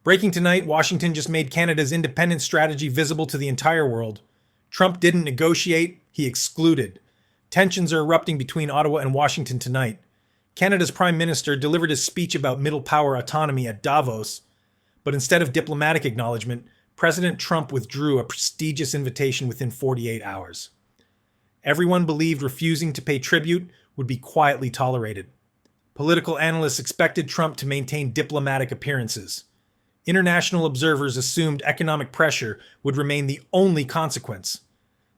Breaking tonight, Washington just made Canada's independence strategy visible to the entire world. Trump didn't negotiate, he excluded. Tensions are erupting between Ottawa and Washington tonight. Canada's Prime Minister delivered his speech about middle power autonomy at Davos, but instead of diplomatic acknowledgement, President Trump withdrew a prestigious invitation within 48 hours. Everyone believed refusing to pay tribute would be quietly tolerated. Political analysts expected Trump to maintain diplomatic appearances. International observers assumed economic pressure would remain the only consequence.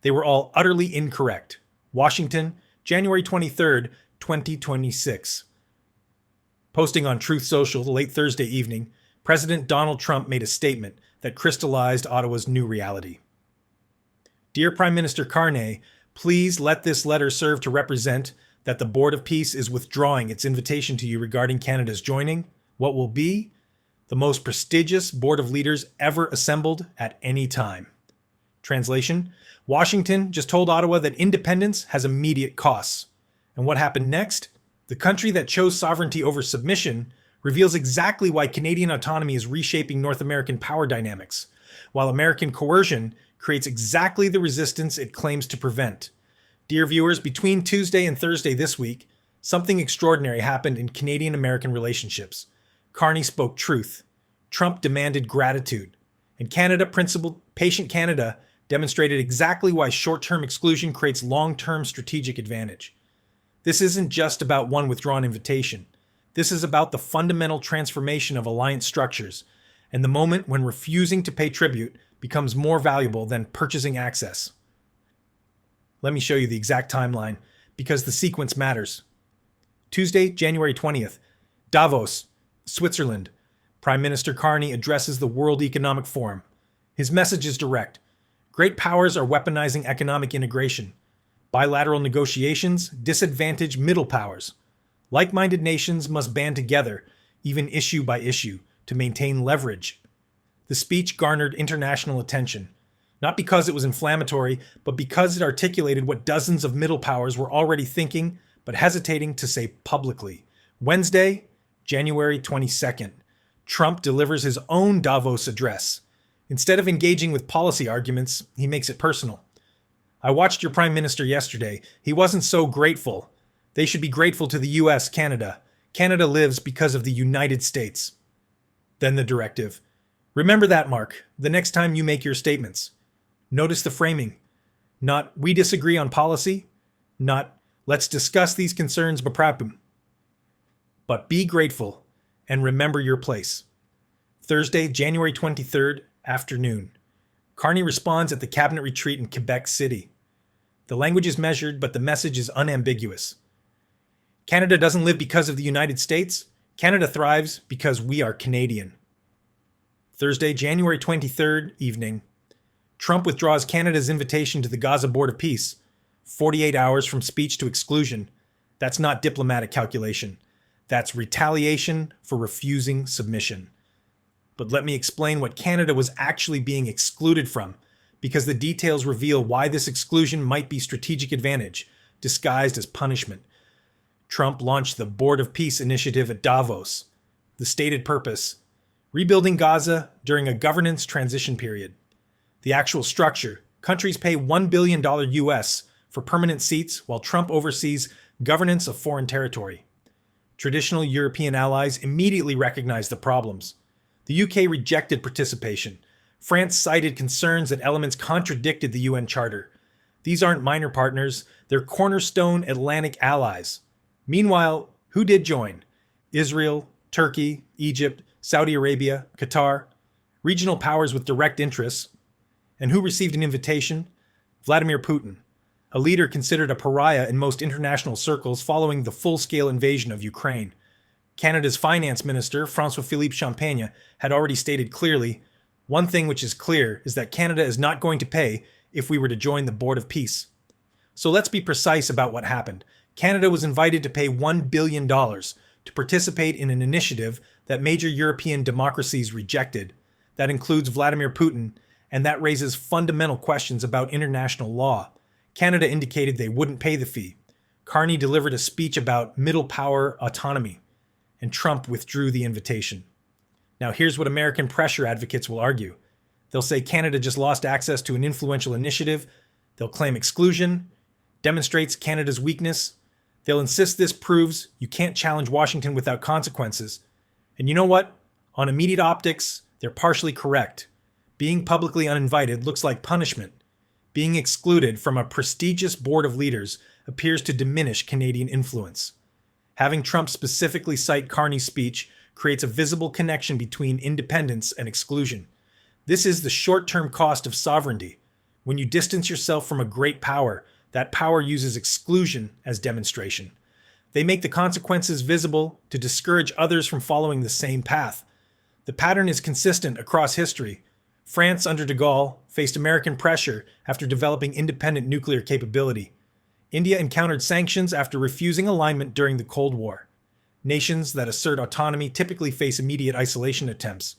They were all utterly incorrect. Washington, January 23rd, 2026. Posting on Truth Social late Thursday evening, President Donald Trump made a statement that crystallized Ottawa's new reality. Dear Prime Minister Carney, please let this letter serve to represent that the Board of Peace is withdrawing its invitation to you regarding Canada's joining what will be the most prestigious board of leaders ever assembled at any time. Translation: Washington just told Ottawa that independence has immediate costs. And what happened next? The country that chose sovereignty over submission reveals exactly why Canadian autonomy is reshaping North American power dynamics, while American coercion creates exactly the resistance it claims to prevent. Dear viewers, between Tuesday and Thursday this week, something extraordinary happened in Canadian-American relationships. Carney spoke truth. Trump demanded gratitude. And Canada principled patient Canada demonstrated exactly why short-term exclusion creates long-term strategic advantage. This isn't just about one withdrawn invitation. This is about the fundamental transformation of alliance structures and the moment when refusing to pay tribute becomes more valuable than purchasing access. Let me show you the exact timeline because the sequence matters. Tuesday, January 20th, Davos, Switzerland. Prime Minister Carney addresses the World Economic Forum. His message is direct. Great powers are weaponizing economic integration. Bilateral negotiations disadvantage middle powers. Like-minded nations must band together, even issue by issue, to maintain leverage. The speech garnered international attention, not because it was inflammatory, but because it articulated what dozens of middle powers were already thinking, but hesitating to say publicly. Wednesday, January 22nd, Trump delivers his own Davos address. Instead of engaging with policy arguments, he makes it personal. I watched your Prime Minister yesterday. He wasn't so grateful. They should be grateful to the US, Canada. Canada lives because of the United States. Then the directive. Remember that, Mark, the next time you make your statements. Notice the framing. Not, we disagree on policy. Not, let's discuss these concerns beprapum. But be grateful and remember your place. Thursday, January 23rd, afternoon. Carney responds at the cabinet retreat in Quebec City. The language is measured, but the message is unambiguous. Canada doesn't live because of the United States. Canada thrives because we are Canadian. Thursday, January 23rd, evening. Trump withdraws Canada's invitation to the Gaza Board of Peace. 48 hours from speech to exclusion. That's not diplomatic calculation. That's retaliation for refusing submission. But let me explain what Canada was actually being excluded from, because the details reveal why this exclusion might be strategic advantage, disguised as punishment. Trump launched the Board of Peace initiative at Davos. The stated purpose: rebuilding Gaza during a governance transition period. The actual structure: countries pay $1 billion US for permanent seats while Trump oversees governance of foreign territory. Traditional European allies immediately recognized the problems. The UK rejected participation. France cited concerns that elements contradicted the UN Charter. These aren't minor partners, they're cornerstone Atlantic allies. Meanwhile, who did join? Israel, Turkey, Egypt, Saudi Arabia, Qatar, regional powers with direct interests. And who received an invitation? Vladimir Putin, a leader considered a pariah in most international circles following the full-scale invasion of Ukraine. Canada's finance minister, François-Philippe Champagne, had already stated clearly, one thing which is clear is that Canada is not going to pay if we were to join the Board of Peace. So let's be precise about what happened. Canada was invited to pay $1 billion to participate in an initiative that major European democracies rejected. That includes Vladimir Putin, and that raises fundamental questions about international law. Canada indicated they wouldn't pay the fee. Carney delivered a speech about middle power autonomy, and Trump withdrew the invitation. Now, here's what American pressure advocates will argue. They'll say Canada just lost access to an influential initiative. They'll claim exclusion demonstrates Canada's weakness. They'll insist this proves you can't challenge Washington without consequences. And you know what? On immediate optics, they're partially correct. Being publicly uninvited looks like punishment. Being excluded from a prestigious board of leaders appears to diminish Canadian influence. Having Trump specifically cite Carney's speech creates a visible connection between independence and exclusion. This is the short-term cost of sovereignty. When you distance yourself from a great power, that power uses exclusion as demonstration. They make the consequences visible to discourage others from following the same path. The pattern is consistent across history. France under de Gaulle faced American pressure after developing independent nuclear capability. India encountered sanctions after refusing alignment during the Cold War. Nations that assert autonomy typically face immediate isolation attempts.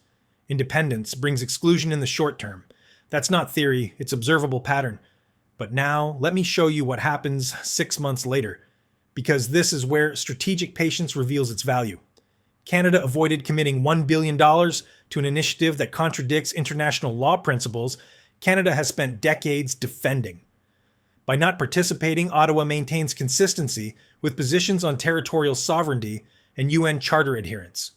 Independence brings exclusion in the short term. That's not theory, it's observable pattern. But now, let me show you what happens 6 months later, because this is where strategic patience reveals its value. Canada avoided committing $1 billion to an initiative that contradicts international law principles Canada has spent decades defending. By not participating, Ottawa maintains consistency with positions on territorial sovereignty and UN Charter adherence.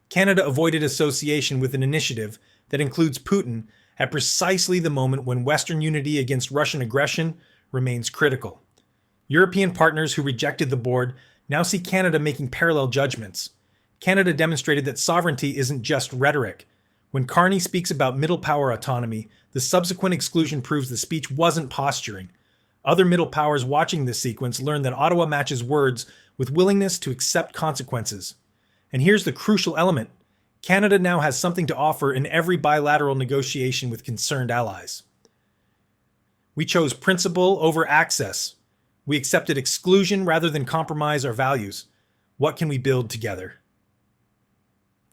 Canada avoided association with an initiative that includes Putin at precisely the moment when Western unity against Russian aggression remains critical. European partners who rejected the board now see Canada making parallel judgments. Canada demonstrated that sovereignty isn't just rhetoric. When Carney speaks about middle power autonomy, the subsequent exclusion proves the speech wasn't posturing. Other middle powers watching this sequence learn that Ottawa matches words with willingness to accept consequences. And here's the crucial element. Canada now has something to offer in every bilateral negotiation with concerned allies. We chose principle over access. We accepted exclusion rather than compromise our values. What can we build together?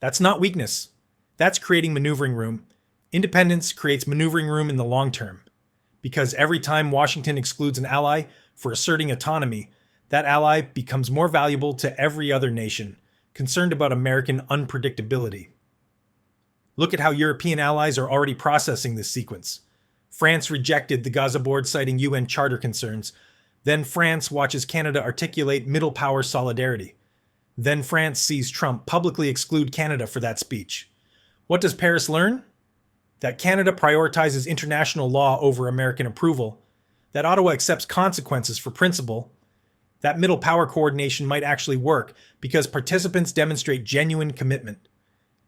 That's not weakness. That's creating maneuvering room. Independence creates maneuvering room in the long term. Because every time Washington excludes an ally for asserting autonomy, that ally becomes more valuable to every other nation concerned about American unpredictability. Look at how European allies are already processing this sequence. France rejected the Gaza Board citing UN Charter concerns. Then France watches Canada articulate middle power solidarity. Then France sees Trump publicly exclude Canada for that speech. What does Paris learn? That Canada prioritizes international law over American approval, that Ottawa accepts consequences for principle, that middle power coordination might actually work because participants demonstrate genuine commitment.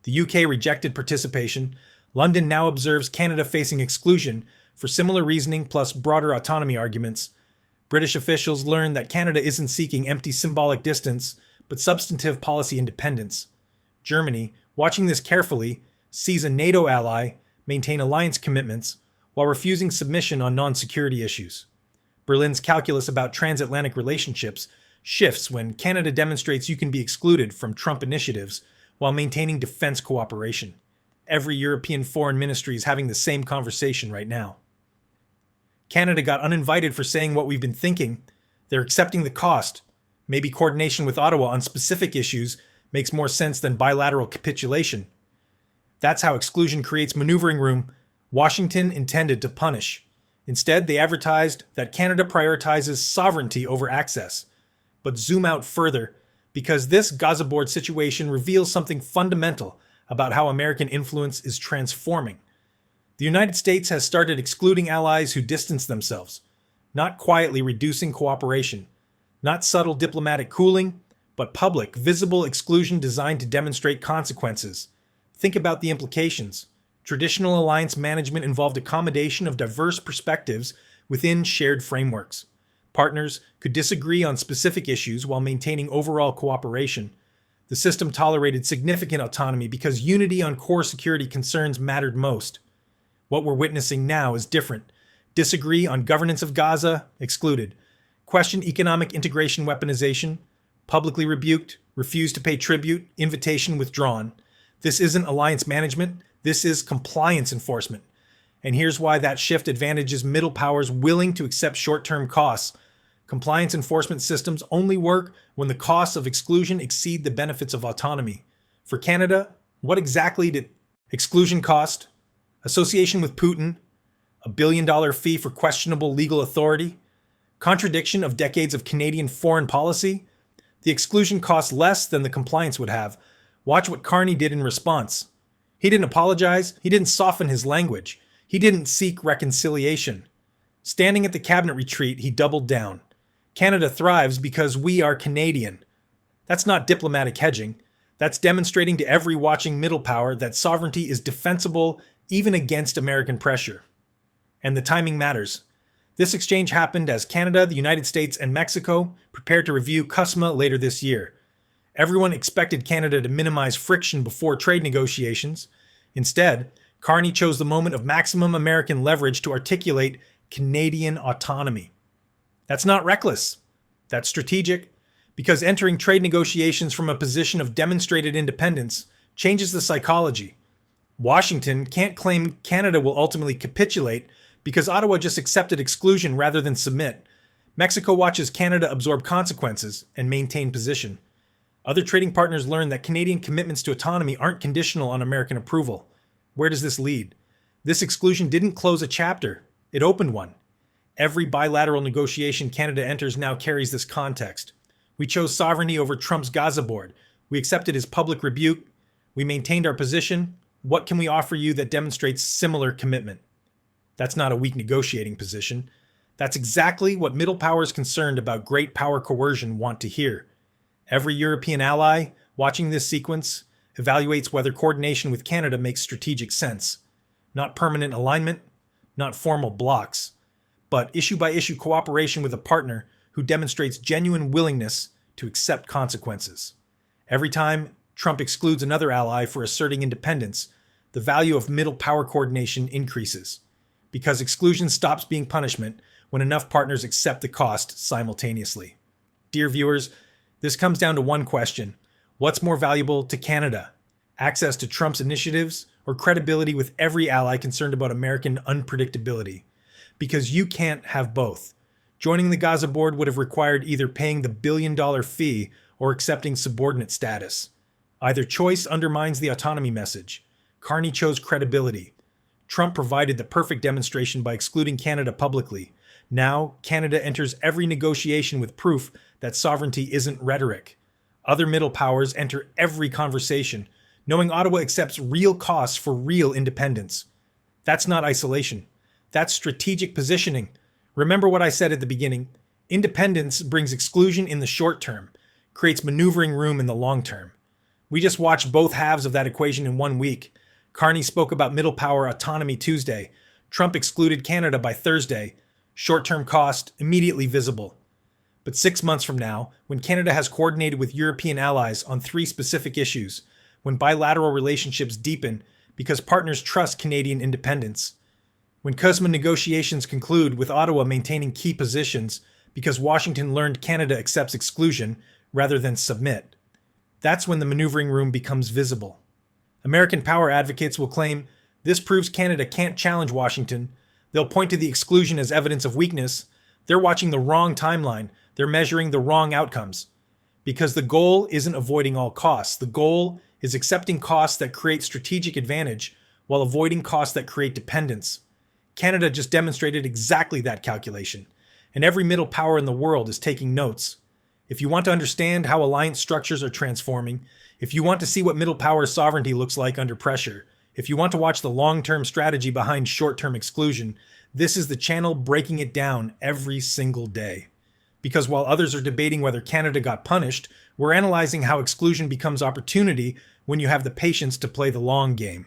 The UK rejected participation. London now observes Canada facing exclusion for similar reasoning plus broader autonomy arguments. British officials learn that Canada isn't seeking empty symbolic distance, but substantive policy independence. Germany, watching this carefully, sees a NATO ally maintain alliance commitments while refusing submission on non-security issues. Berlin's calculus about transatlantic relationships shifts when Canada demonstrates you can be excluded from Trump initiatives while maintaining defense cooperation. Every European foreign ministry is having the same conversation right now. Canada got uninvited for saying what we've been thinking. They're accepting the cost. Maybe coordination with Ottawa on specific issues makes more sense than bilateral capitulation. That's how exclusion creates maneuvering room Washington intended to punish. Instead, they advertised that Canada prioritizes sovereignty over access. But zoom out further, because this Gaza Board situation reveals something fundamental about how American influence is transforming. The United States has started excluding allies who distance themselves, not quietly reducing cooperation, not subtle diplomatic cooling, but public, visible exclusion designed to demonstrate consequences. Think about the implications. Traditional alliance management involved accommodation of diverse perspectives within shared frameworks. Partners could disagree on specific issues while maintaining overall cooperation. The system tolerated significant autonomy because unity on core security concerns mattered most. What we're witnessing now is different. Disagree on governance of Gaza? Excluded. Question economic integration weaponization? Publicly rebuked. Refused to pay tribute? Invitation withdrawn. This isn't alliance management. This is compliance enforcement. And here's why that shift advantages middle powers willing to accept short-term costs. Compliance enforcement systems only work when the costs of exclusion exceed the benefits of autonomy. For Canada, What exactly did exclusion cost? Association with Putin? A billion-dollar fee for questionable legal authority? Contradiction of decades of Canadian foreign policy? The exclusion cost less than the compliance would have. Watch what Carney did in response. He didn't apologize. He didn't soften his language. He didn't seek reconciliation. Standing at the cabinet retreat, he doubled down. Canada thrives because we are Canadian. That's not diplomatic hedging. That's demonstrating to every watching middle power that sovereignty is defensible even against American pressure. And the timing matters. This exchange happened as Canada, the United States, and Mexico prepared to review CUSMA later this year. Everyone expected Canada to minimize friction before trade negotiations. Instead, Carney chose the moment of maximum American leverage to articulate Canadian autonomy. That's not reckless. That's strategic, because entering trade negotiations from a position of demonstrated independence changes the psychology. Washington can't claim Canada will ultimately capitulate because Ottawa just accepted exclusion rather than submit. Mexico watches Canada absorb consequences and maintain position. Other trading partners learn that Canadian commitments to autonomy aren't conditional on American approval. Where does this lead? This exclusion didn't close a chapter. It opened one. Every bilateral negotiation Canada enters now carries this context. We chose sovereignty over Trump's Gaza Board. We accepted his public rebuke. We maintained our position. What can we offer you that demonstrates similar commitment? That's not a weak negotiating position. That's exactly what middle powers concerned about great power coercion want to hear. Every European ally watching this sequence evaluates whether coordination with Canada makes strategic sense. Not permanent alignment, not formal blocks, but issue-by-issue cooperation with a partner who demonstrates genuine willingness to accept consequences. Every time Trump excludes another ally for asserting independence, the value of middle power coordination increases, because exclusion stops being punishment when enough partners accept the cost simultaneously. Dear viewers, this comes down to one question. What's more valuable to Canada? Access to Trump's initiatives or credibility with every ally concerned about American unpredictability? Because you can't have both. Joining the Gaza Board would have required either paying the billion-dollar fee or accepting subordinate status. Either choice undermines the autonomy message. Carney chose credibility. Trump provided the perfect demonstration by excluding Canada publicly. Now, Canada enters every negotiation with proof that sovereignty isn't rhetoric. Other middle powers enter every conversation, knowing Ottawa accepts real costs for real independence. That's not isolation. That's strategic positioning. Remember what I said at the beginning. Independence brings exclusion in the short term, creates maneuvering room in the long term. We just watched both halves of that equation in 1 week. Carney spoke about middle power autonomy Tuesday. Trump excluded Canada by Thursday. Short-term cost immediately visible. But 6 months from now, when Canada has coordinated with European allies on 3 specific issues, when bilateral relationships deepen because partners trust Canadian independence, when CUSMA negotiations conclude with Ottawa maintaining key positions because Washington learned Canada accepts exclusion rather than submit, that's when the maneuvering room becomes visible. American power advocates will claim this proves Canada can't challenge Washington. They'll point to the exclusion as evidence of weakness. They're watching the wrong timeline. They're measuring the wrong outcomes. Because the goal isn't avoiding all costs. The goal is accepting costs that create strategic advantage while avoiding costs that create dependence. Canada just demonstrated exactly that calculation, and every middle power in the world is taking notes. If you want to understand how alliance structures are transforming, if you want to see what middle power sovereignty looks like under pressure, if you want to watch the long-term strategy behind short-term exclusion, this is the channel breaking it down every single day. Because while others are debating whether Canada got punished, we're analyzing how exclusion becomes opportunity when you have the patience to play the long game.